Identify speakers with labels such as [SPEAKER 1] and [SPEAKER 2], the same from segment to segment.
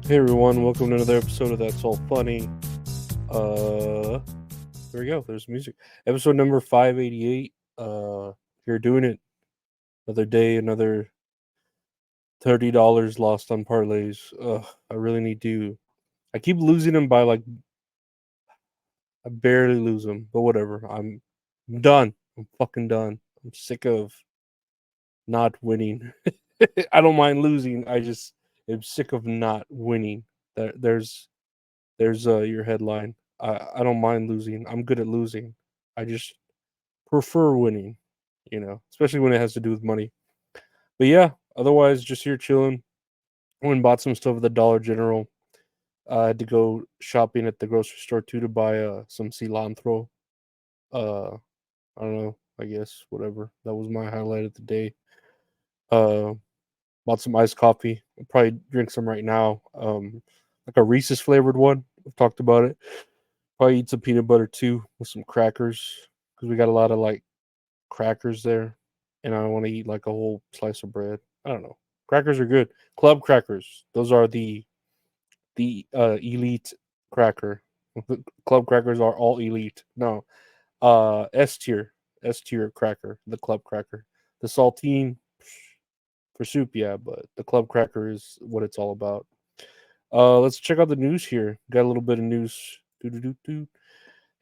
[SPEAKER 1] Hey everyone, welcome to another episode of That's All Funny. There we go. There's music. Episode number 588. You're doing it. Another day, another $30 lost on parlays. I really need to. I keep losing them by I barely lose them, but whatever. I'm done. I'm fucking done. I'm sick of not winning. I don't mind losing. I just am sick of not winning. There's your headline. I don't mind losing. I'm good at losing. I just prefer winning, especially when it has to do with money. But yeah, otherwise just here chilling. Went and bought some stuff at the Dollar General. I had to go shopping at the grocery store too to buy some cilantro. Uh I don't know, I guess whatever. That was my highlight of the day. Uh Bought some iced coffee. I'll probably drink some right now. Like a Reese's flavored one. I've talked about it. Probably eat some peanut butter too with some crackers because we got a lot of like crackers there, and I want to eat like a whole slice of bread. I don't know. Crackers are good. Club crackers. Those are the elite cracker. Club crackers are all elite. No, S tier, S tier cracker. The club cracker. The saltine for soup, yeah, but the club cracker is what it's all about. Let's check out the news here. Got a little bit of news. Doo-doo-doo-doo.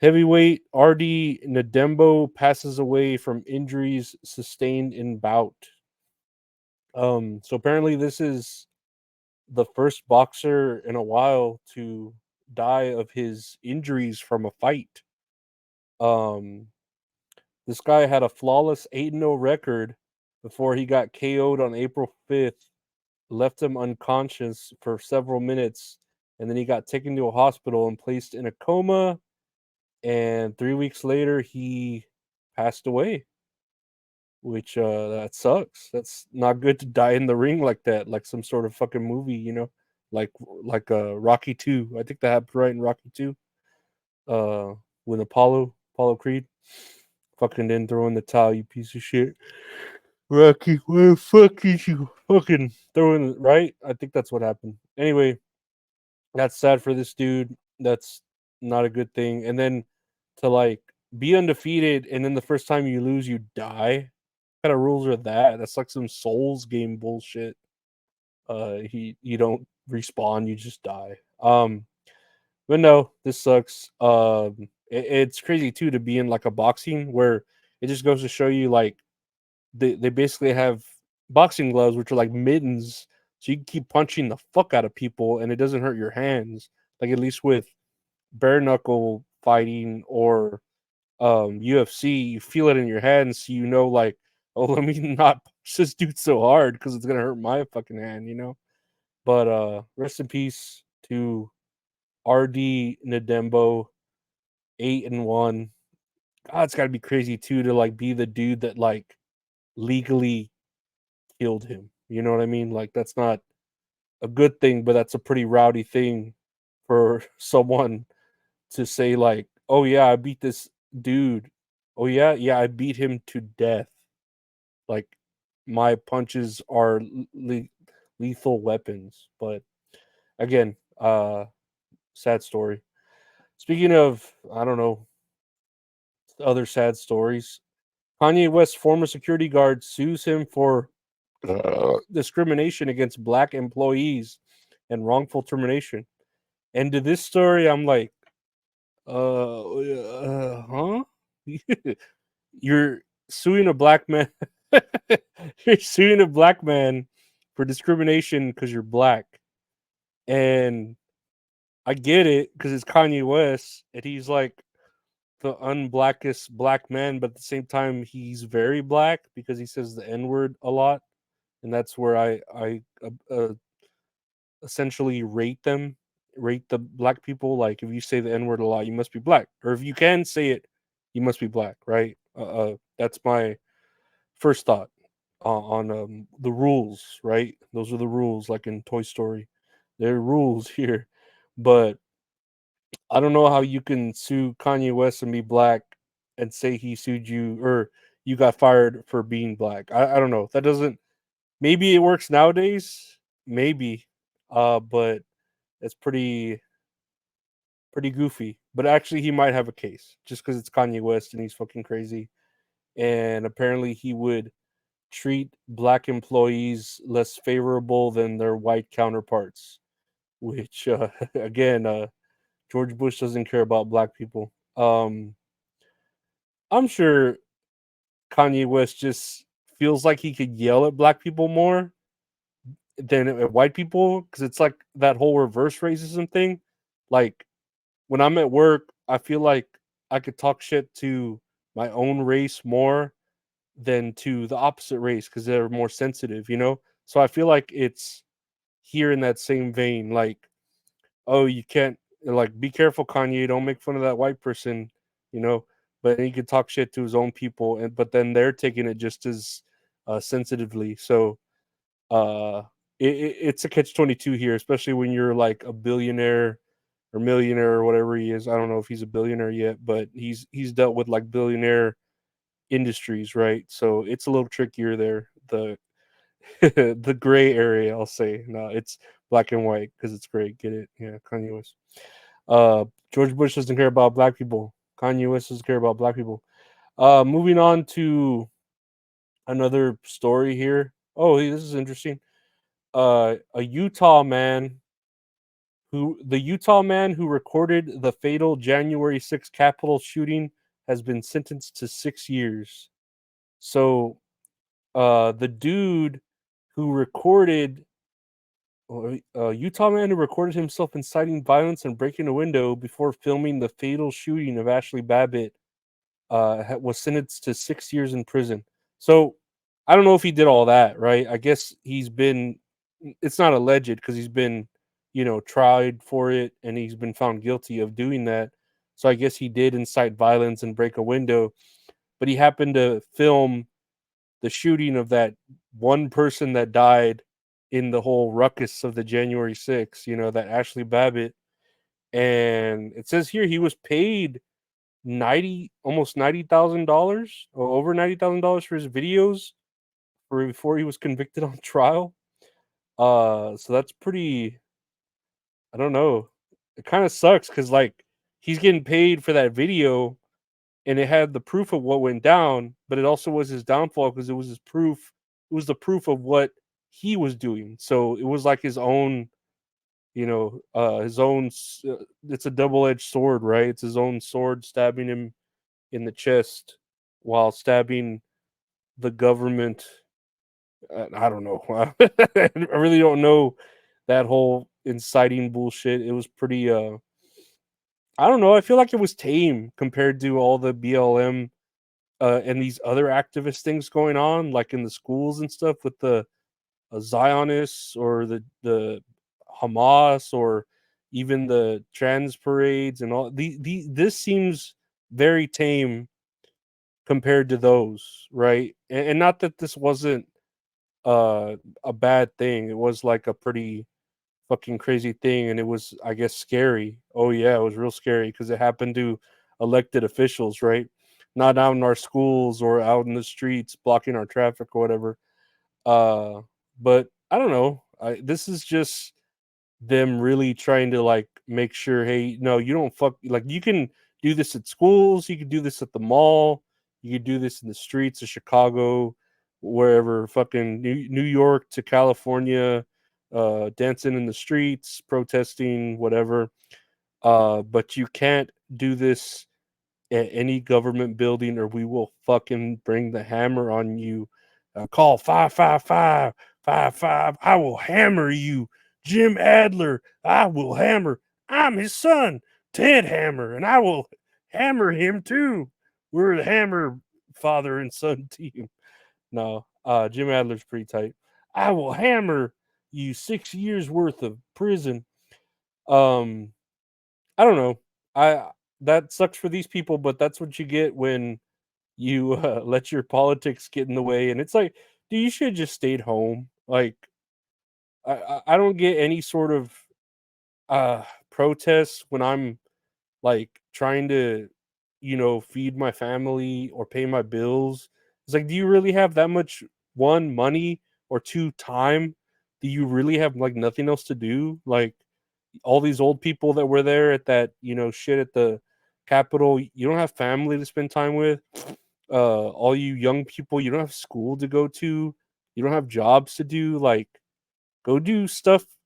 [SPEAKER 1] Heavyweight RD Nadembo passes away from injuries sustained in bout. So apparently this is the first boxer in a while to die of his injuries from a fight. Um, this guy had a flawless 8-0 record before he got KO'd on April 5th, left him unconscious for several minutes, and then he got taken to a hospital and placed in a coma. And 3 weeks later, he passed away, which that sucks. That's not good to die in the ring like that, like some sort of fucking movie, like Rocky 2. I think that happened right in Rocky 2. Uh, when Apollo Creed fucking didn't throw in the towel, you piece of shit. Rocky, where the fuck is you fucking throwing it, right? I think that's what happened. Anyway, that's sad for this dude. That's not a good thing. And then to like be undefeated and then the first time you lose, you die. What kind of rules are that? That's like some Souls game bullshit. You don't respawn, you just die. But no, this sucks. It's crazy too to be in like a boxing where it just goes to show you like they basically have boxing gloves which are like mittens, so you can keep punching the fuck out of people and it doesn't hurt your hands. Like at least with bare knuckle fighting or UFC, you feel it in your hands, so like, oh, let me not push this dude so hard because it's gonna hurt my fucking hand. But rest in peace to RD Nadembo, 8-1. God, it's gotta be crazy too to like be the dude that like legally killed him. You know what I mean? Like that's not a good thing, but that's a pretty rowdy thing for someone to say like, "Oh yeah, I beat this dude. Oh yeah, yeah, I beat him to death." Like my punches are lethal weapons. But again, sad story. Speaking of, I don't know, other sad stories. Kanye West's former security guard sues him for discrimination against black employees and wrongful termination. And to this story, I'm like, huh? You're suing a black man. You're suing a black man for discrimination because you're black. And I get it because it's Kanye West and he's like the unblackest black man, but at the same time, he's very black because he says the N word a lot. And that's where I essentially rate the black people. Like if you say the N word a lot, you must be black, or if you can say it, you must be black, right? That's my first thought on the rules, right? Those are the rules, like in Toy Story. There are rules here, but I don't know how you can sue Kanye West and be black and say he sued you or you got fired for being black. I don't know. That doesn't. Maybe it works nowadays. Maybe, but It's pretty goofy. But actually, he might have a case just because it's Kanye West and he's fucking crazy. And apparently, he would treat black employees less favorable than their white counterparts. Which, again, George Bush doesn't care about black people. I'm sure Kanye West just feels like he could yell at black people more than at white people because it's like that whole reverse racism thing. Like when I'm at work, I feel like I could talk shit to my own race more than to the opposite race because they're more sensitive, you know? So I feel like it's here in that same vein. Like, oh, you can't, like, be careful, Kanye. Don't make fun of that white person, you know? But he could talk shit to his own people, and but then they're taking it just as sensitively. So uh, it's a catch 22 here, especially when you're like a billionaire or millionaire or whatever he is. I don't know if he's a billionaire yet, but he's dealt with like billionaire industries, right? So it's a little trickier there. The the gray area, I'll say. No, it's black and white because it's gray. Get it? Yeah, Kanye West. George Bush doesn't care about black people. Kanye West doesn't care about black people. Moving on to another story here. Oh, hey, this is interesting. A Utah man who recorded the fatal January 6th Capitol shooting has been sentenced to 6 years. So the dude who recorded a Utah man who recorded himself inciting violence and breaking a window before filming the fatal shooting of Ashli Babbitt was sentenced to 6 years in prison. So I don't know if he did all that, right? I guess he's been. It's not alleged because he's been, tried for it and he's been found guilty of doing that. So I guess he did incite violence and break a window, but he happened to film the shooting of that one person that died in the whole ruckus of the January 6th, that Ashli Babbitt. And it says here he was paid almost $90,000 or over $90,000 for his videos for before he was convicted on trial. So that's pretty. I don't know. It kind of sucks because like he's getting paid for that video, and it had the proof of what went down, but it also was his downfall because it was his proof. It was the proof of what he was doing. So it was like his own. His own. It's a double-edged sword, right? It's his own sword stabbing him in the chest while stabbing the government. I don't know. I really don't know that whole inciting bullshit. It was pretty. I don't know. I feel like it was tame compared to all the BLM and these other activist things going on, like in the schools and stuff with the Zionists or the Hamas or even the trans parades and all. This seems very tame compared to those, right? And not that this wasn't a bad thing. It was like a pretty fucking crazy thing, and it was, I guess, scary. Oh yeah, it was real scary because it happened to elected officials, right? Not out in our schools or out in the streets blocking our traffic or whatever. Uh, but I don't know. This is just them really trying to like make sure, hey, no, you don't fuck. Like you can do this at schools, you can do this at the mall, you could do this in the streets of Chicago, wherever, fucking New York to California, dancing in the streets, protesting, whatever. But you can't do this at any government building or we will fucking bring the hammer on you. Call 555 I will hammer you. Jim Adler, I will hammer. I'm his son, Ted Hammer, and I will hammer him too. We're the Hammer father and son team. No, Jim Adler's pretty tight. I will hammer you 6 years worth of prison. Um, I don't know. I That sucks for these people, but that's what you get when you let your politics get in the way. And it's like, dude, you should have just stayed home. Like, I don't get any sort of protests when I'm like trying to, feed my family or pay my bills. It's like, do you really have that much one money or two time? Do you really have like nothing else to do? Like, all these old people that were there at that, shit at the Capitol. You don't have family to spend time with. All you young people, you don't have school to go to. You don't have jobs to do. Like, go do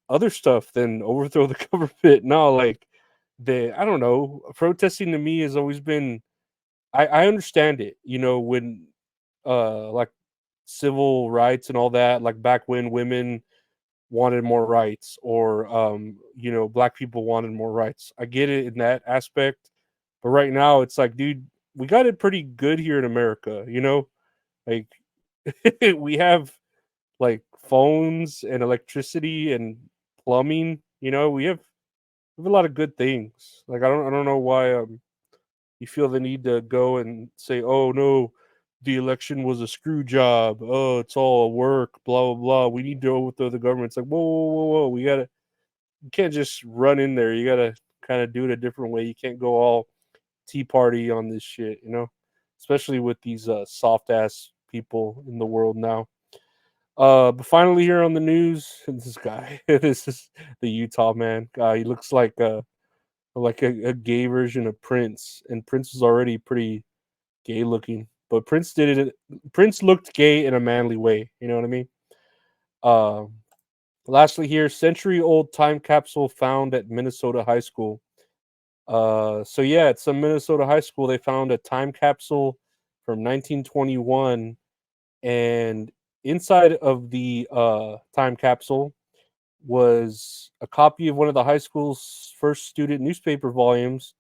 [SPEAKER 1] other stuff than overthrow the government. No, like, I don't know. Protesting to me has always been. I understand it. When like civil rights and all that, like back when women wanted more rights, or black people wanted more rights. I get it in that aspect, but right now it's like, dude, we got it pretty good here in America. Like, we have like phones and electricity and plumbing. We have a lot of good things. Like, I don't know why you feel the need to go and say, "Oh no, the election was a screw job. Oh, it's all a work. Blah blah blah. We need to overthrow the government." It's like, whoa, whoa, whoa, whoa. You can't just run in there. You gotta kind of do it a different way. You can't go all Tea Party on this shit. Especially with these soft ass people in the world now. But finally, here on the news, this guy, this is the Utah man. He looks like a gay version of Prince, and Prince was already pretty gay looking, but Prince looked gay in a manly way. You know what I mean? Um, Lastly, here, century-old time capsule found at Minnesota high school. So yeah, at some Minnesota high school, they found a time capsule from 1921, and inside of the time capsule was a copy of one of the high school's first student newspaper volumes.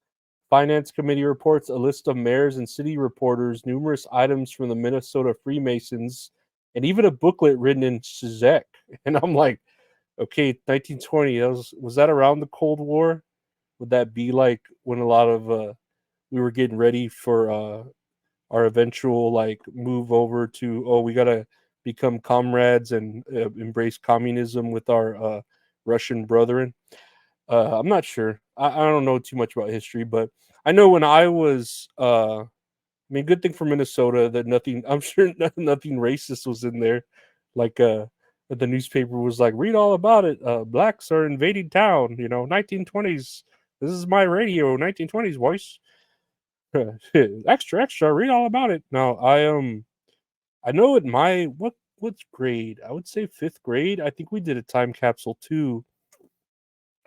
[SPEAKER 1] Finance committee reports, a list of mayors and city reporters, numerous items from the Minnesota Freemasons, and even a booklet written in Czech. And I'm like, okay, 1920. Was that around the Cold War? Would that be like when a lot of we were getting ready for our eventual like move over to, oh, we gotta become comrades and embrace communism with our Russian brethren? I'm not sure. I don't know too much about history, but I know when I was I mean, good thing for Minnesota that nothing. I'm sure nothing racist was in there. Like, the newspaper was like, read all about it. Blacks are invading town. 1920s. This is my radio. 1920s voice. Extra, extra. Read all about it. Now, I know at my what's grade? I would say fifth grade. I think we did a time capsule too,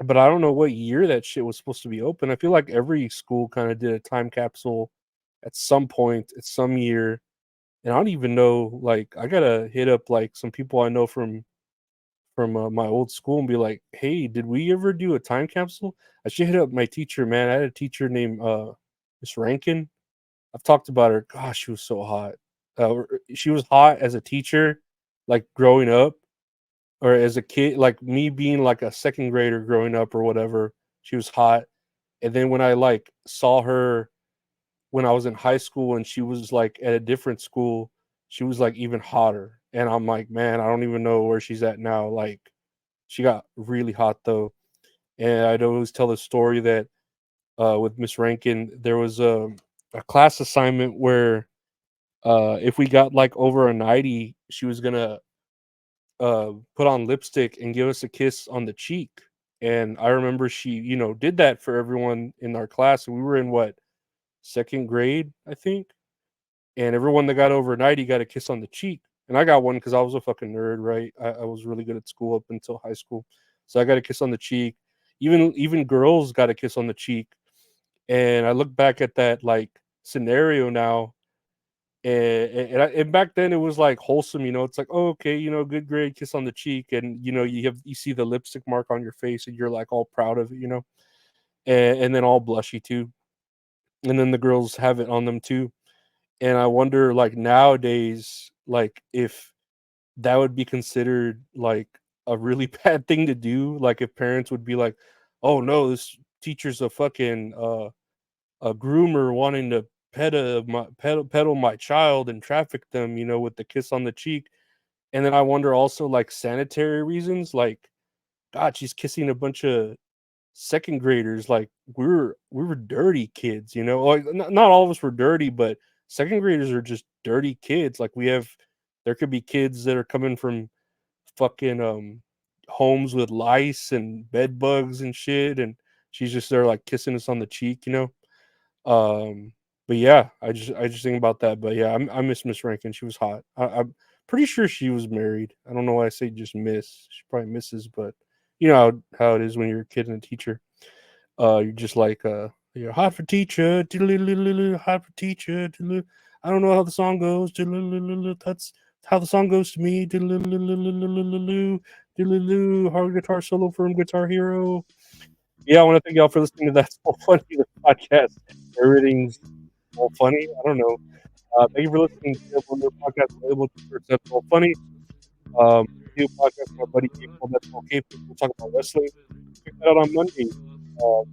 [SPEAKER 1] but I don't know what year that shit was supposed to be open. I feel like every school kind of did a time capsule at some point, at some year. And I don't even know, like, I gotta hit up like some people I know from my old school and be like, "Hey, did we ever do a time capsule?" I should hit up my teacher, man. I had a teacher named Miss Rankin. I've talked about her. Gosh, she was so hot. She was hot as a teacher, like growing up, or as a kid, like me being like a second grader growing up or whatever. She was hot, and then when I like saw her when I was in high school and she was like at a different school, she was like even hotter. And I'm like, man, I don't even know where she's at now. Like, she got really hot though. And I'd always tell the story that with Miss Rankin, there was a class assignment where if we got like over a 90, she was gonna put on lipstick and give us a kiss on the cheek. And I remember she, did that for everyone in our class. And we were in what, second grade, I think, and everyone that got over 90 got a kiss on the cheek. And I got one because I was a fucking nerd, right? I was really good at school up until high school. So I got a kiss on the cheek. Even girls got a kiss on the cheek. And I look back at that like scenario now, and back then it was like wholesome, it's like, oh, okay, good grade, kiss on the cheek, and you see the lipstick mark on your face, and you're like all proud of it, and then all blushy too, and then the girls have it on them too. And I wonder, like, nowadays, like, if that would be considered like a really bad thing to do. Like, if parents would be like, "Oh no, this teacher's a fucking a groomer wanting to peddle my child and traffic them," with the kiss on the cheek. And then I wonder also, like, sanitary reasons, like, God, she's kissing a bunch of second graders. Like, we were dirty kids, like, not all of us were dirty, but second graders are just dirty kids. Like, there could be kids that are coming from fucking homes with lice and bed bugs and shit, and she's just there like kissing us on the cheek, you know. But yeah, I just think about that. But yeah, I miss Miss Rankin. She was hot. I'm pretty sure she was married. I don't know why I say just miss. She probably misses, but you know how it is when you're a kid and a teacher. You're just like you're hot for teacher, hot for teacher. I don't know how the song goes. That's how the song goes to me. Hard guitar solo from Guitar Hero. Yeah, I want to thank y'all for listening to that so funny the podcast. Everything's all funny. I don't know. Thank you for listening to the podcast available to search That's All Funny. New podcast with my buddy Gabe called That's Okay. We'll talk about wrestling. Check that out on Monday. Uh,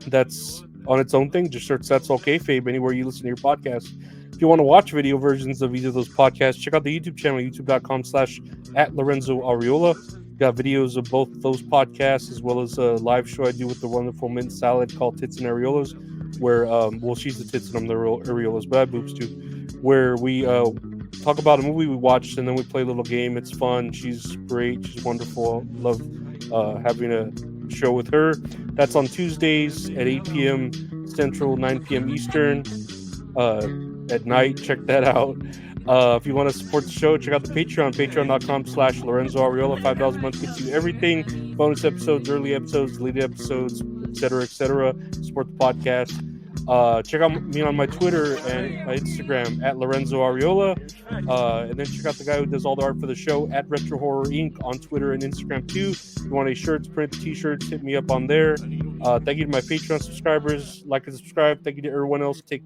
[SPEAKER 1] that's on its own thing. Just search That's Okay Fabe anywhere you listen to your podcasts. If you want to watch video versions of either of those podcasts, check out the YouTube channel, youtube.com/at Lorenzo Ariola. Got videos of both those podcasts as well as a live show I do with the wonderful mint salad called Tits and Areolas, where well, she's the tits and I'm the areolas, but I have boobs too. Where we talk about a movie we watched and then we play a little game. It's fun. She's great. She's wonderful. Love having a show with her. That's on Tuesdays at 8 p.m. Central, 9 p.m. Eastern. At night, check that out. If you want to support the show, check out the Patreon, patreon.com/Lorenzo Ariola. $5 a month gets you everything: bonus episodes, early episodes, deleted episodes, etc., etc. Support the podcast. Check out me on my Twitter and my Instagram at Lorenzo Ariola. And then check out the guy who does all the art for the show at Retro Horror Inc. on Twitter and Instagram too. If you want any shirts, print t-shirts, hit me up on there. Thank you to my Patreon subscribers. Like and subscribe. Thank you to everyone else. Take care.